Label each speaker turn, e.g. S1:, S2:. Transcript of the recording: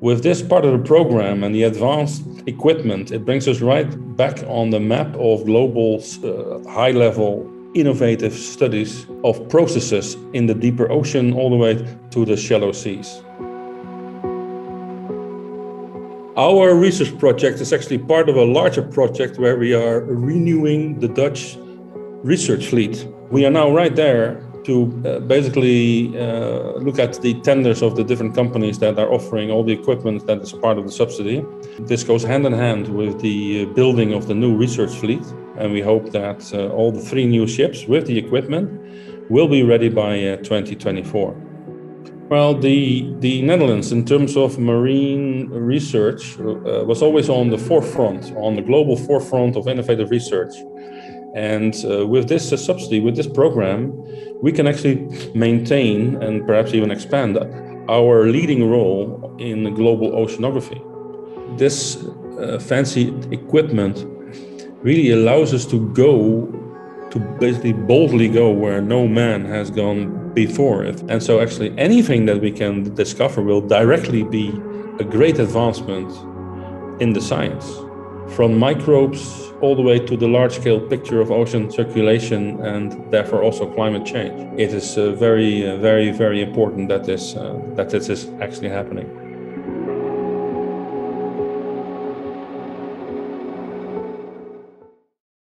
S1: With this part of the program and the advanced equipment, it brings us right back on the map of global high-level innovative studies of processes in the deeper ocean all the way to the shallow seas. Our research project is actually part of a larger project where we are renewing the Dutch research fleet. We are now right there to basically look at the tenders of the different companies that are offering all the equipment that is part of the subsidy. This goes hand in hand with the building of the new research fleet, and we hope that all the 3 new ships with the equipment will be ready by 2024. Well, the Netherlands, in terms of marine research, was always on the forefront, on the global forefront of innovative research. And with this subsidy, with this program, we can actually maintain and perhaps even expand our leading role in global oceanography. This fancy equipment really allows us to basically boldly go where no man has gone before. And so actually anything that we can discover will directly be a great advancement in the science. From microbes all the way to the large-scale picture of ocean circulation and therefore also climate change. It is very, very, very important that this is actually happening.